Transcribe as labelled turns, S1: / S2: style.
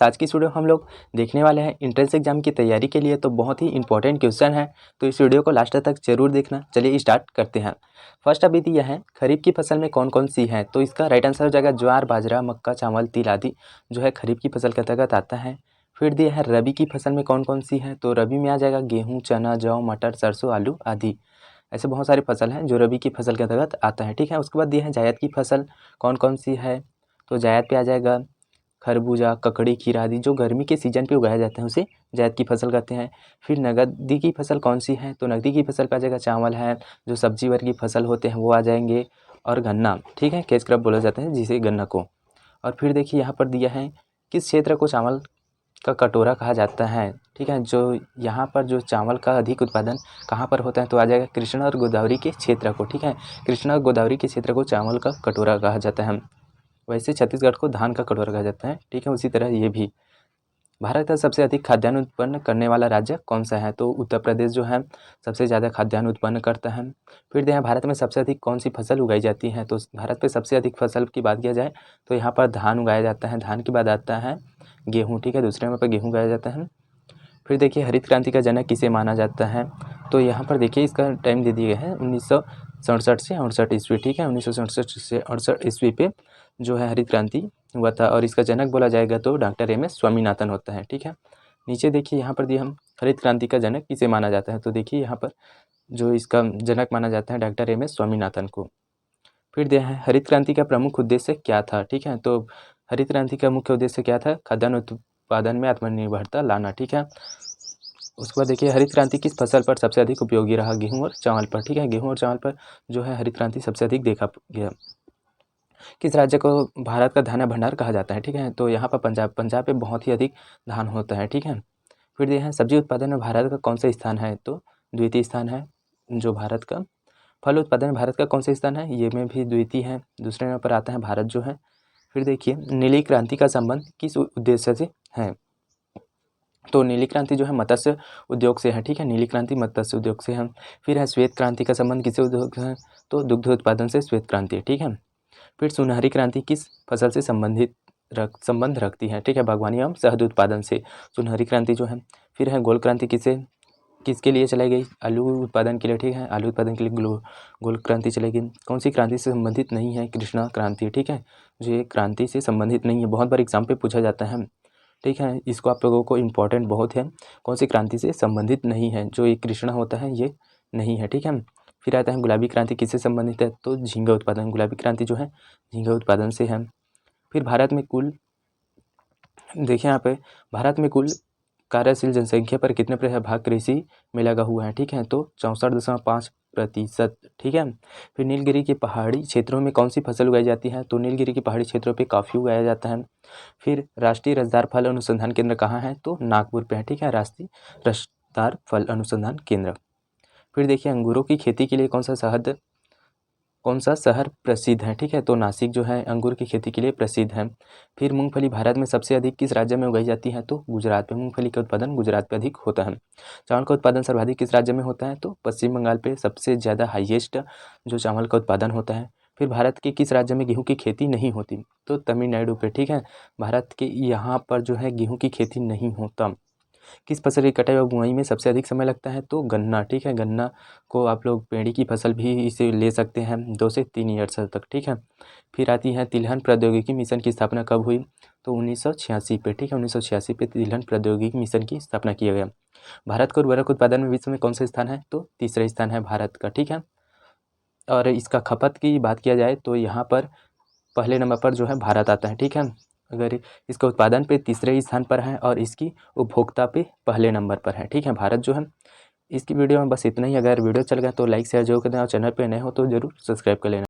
S1: तो आज की इस वीडियो हम लोग देखने वाले हैं एंट्रेंस एग्जाम की तैयारी के लिए, तो बहुत ही इंपॉर्टेंट क्वेश्चन है। तो इस वीडियो को लास्ट तक जरूर देखना। चलिए स्टार्ट करते हैं। फर्स्ट अभी दिया है खरीफ की फसल में कौन कौन सी है, तो इसका राइट आंसर हो जाएगा ज्वार, बाजरा, मक्का, चावल, तिल आदि जो है खरीफ की फसल के अंतर्गत आता है। फिर दिया है रबी की फसल में कौन कौन सी है, तो रबी में आ जाएगा गेहूँ, चना, जौ, मटर, सरसों, आलू आदि। ऐसे बहुत सारी फसल हैं जो रबी की फसल के अंतर्गत आता है। ठीक है, उसके बाद दिया है जायद की फसल कौन कौन सी है, तो जायद पे आ जाएगा खरबूजा, ककड़ी, खीरा आदि जो गर्मी के सीजन पे उगाए जाते हैं उसे जायद की फसल कहते हैं। फिर नगदी की फसल कौन सी है, तो नगदी की फसल पे आ जाएगा चावल है, जो सब्जी वर्ग की फसल होते हैं वो आ जाएंगे, और गन्ना। ठीक है, कैश क्रॉप बोला जाता है जिसे गन्ना को। और फिर देखिए यहाँ पर दिया है किस क्षेत्र को चावल का कटोरा कहा जाता है। ठीक है, जो यहाँ पर जो चावल का अधिक उत्पादन कहाँ पर होता है, तो आ जाएगा कृष्णा और गोदावरी के क्षेत्र को। ठीक है, कृष्णा और गोदावरी के क्षेत्र को चावल का कटोरा कहा जाता है। वैसे छत्तीसगढ़ को धान का कटोरा कहा जाता है। ठीक है, उसी तरह ये भी। भारत का सबसे अधिक खाद्यान्न उत्पन्न करने वाला राज्य कौन सा है, तो उत्तर प्रदेश जो है सबसे ज़्यादा खाद्यान्न उत्पन्न करता है। फिर यहाँ भारत में सबसे अधिक कौन सी फसल उगाई जाती है, तो भारत में सबसे अधिक फसल की बात किया जाए तो यहाँ पर धान उगाया जाता है। धान के बाद आता है गेहूँ। ठीक है, दूसरे नंबर पर गेहूँ उगाया जाता है। फिर देखिए हरित क्रांति का जनक किसे माना जाता है, तो यहाँ पर देखिए इसका टाइम दे दिया गया है 1967 से 68 ईस्वी। ठीक है, 1967 से 68 ईस्वी पे जो है हरित क्रांति हुआ था, और इसका जनक बोला जाएगा तो डॉक्टर एम एस स्वामीनाथन होता है। ठीक है, नीचे देखिए यहाँ पर दिया हम हरित क्रांति का जनक किसे माना जाता है, तो देखिए यहाँ पर जो इसका जनक माना जाता है डॉक्टर एम एस स्वामीनाथन को। फिर दिया है हरित क्रांति का प्रमुख उद्देश्य क्या था। ठीक है, तो हरित क्रांति का मुख्य उद्देश्य क्या था, खाद्यान्न उत्पादन में आत्मनिर्भरता लाना। ठीक है, उसके बाद देखिए हरित क्रांति किस फसल पर सबसे अधिक उपयोगी रहा, गेहूं और चावल पर। ठीक है, गेहूं और चावल पर जो है हरित क्रांति सबसे अधिक देखा गया। किस राज्य को भारत का धान्य भंडार कहा जाता है, ठीक है, तो यहाँ पर पंजाब। पंजाब पे बहुत ही अधिक धान होता है। ठीक है, फिर ये है सब्जी उत्पादन में भारत का कौन सा स्थान है, तो द्वितीय स्थान है जो भारत का। फल उत्पादन में भारत का कौन सा स्थान है, ये में भी द्वितीय है, दूसरे नंबर पर आता है भारत जो है। फिर देखिए नीली क्रांति का संबंध किस उद्देश्य से है, तो नीली क्रांति जो है मत्स्य उद्योग से है। ठीक है, नीली क्रांति मत्स्य उद्योग से है। फिर है श्वेत क्रांति का संबंध किस उद्योग से है, तो दुग्ध उत्पादन से श्वेत क्रांति। ठीक है, फिर सुनहरी क्रांति किस फसल से संबंध रखती है, ठीक है, बागवानी एवं शहद उत्पादन से सुनहरी क्रांति जो है। फिर है गोल क्रांति किसके लिए चलाई गई, आलू उत्पादन के लिए। ठीक है, आलू उत्पादन के लिए गोल क्रांति चलेगी। कौन सी क्रांति से संबंधित नहीं है, कृष्णा क्रांति। ठीक है, जो ये क्रांति से संबंधित नहीं है, बहुत बार एग्जाम पे पूछा जाता है। ठीक है, इसको आप लोगों को इम्पोर्टेंट बहुत है, कौन सी क्रांति से संबंधित नहीं है, जो ये कृष्णा होता है ये नहीं है। ठीक है, फिर आता है गुलाबी क्रांति किससे संबंधित है, तो झींगा उत्पादन। गुलाबी क्रांति जो है झींगा उत्पादन से है। फिर भारत में कुल देखिए यहाँ पे भारत में कुल कार्यशील जनसंख्या पर कितने भाग कृषि में लगा हुआ है, ठीक है, तो 64.5%। ठीक है, फिर नीलगिरी के पहाड़ी क्षेत्रों में कौन सी फसल उगाई जाती है, तो नीलगिरी के पहाड़ी क्षेत्रों पे कॉफ़ी उगाया जाता है। फिर राष्ट्रीय रसदार फल अनुसंधान केंद्र कहाँ है, तो नागपुर पे है। ठीक है, राष्ट्रीय रसदार फल अनुसंधान केंद्र। फिर देखिए अंगूरों की खेती के लिए कौन सा शहर प्रसिद्ध है, ठीक है, तो नासिक जो है अंगूर की खेती के लिए प्रसिद्ध है। फिर मूंगफली भारत में सबसे अधिक किस राज्य में उगाई जाती है, तो गुजरात में। मूंगफली का उत्पादन गुजरात पे अधिक होता है। चावल का उत्पादन सर्वाधिक किस राज्य में होता है, तो पश्चिम बंगाल पे सबसे ज़्यादा हाईएस्ट जो चावल का उत्पादन होता है। फिर भारत के किस राज्य में गेहूँ की खेती नहीं होती, तो तमिलनाडु पे। ठीक है, भारत के यहाँ पर जो है गेहूँ की खेती नहीं होता। किस फसल की कटाई व बुआई में सबसे अधिक समय लगता है, तो गन्ना। ठीक है, गन्ना को आप लोग पेड़ी की फसल भी इसे ले सकते हैं 2 से 3 ईयर्स तक। ठीक है, फिर आती है तिलहन प्रौद्योगिकी मिशन की स्थापना कब हुई, तो 1986 पे। ठीक है, 1986 पे तिलहन प्रौद्योगिकी मिशन की स्थापना किया गया। भारत का उर्वरक उत्पादन में विश्व में कौन सा स्थान है, तो तीसरा स्थान है भारत का। ठीक है, और इसका खपत की बात किया जाए तो यहाँ पर पहले नंबर पर जो है भारत आता है। ठीक है, अगर इसका उत्पादन पे तीसरे स्थान पर है और इसकी उपभोक्ता पे पहले नंबर पर है। ठीक है, भारत जो है। इसकी वीडियो में बस इतना ही। अगर वीडियो चल गया तो लाइक शेयर जरूर कर देना, और चैनल पे नए हो तो जरूर सब्सक्राइब कर लेना।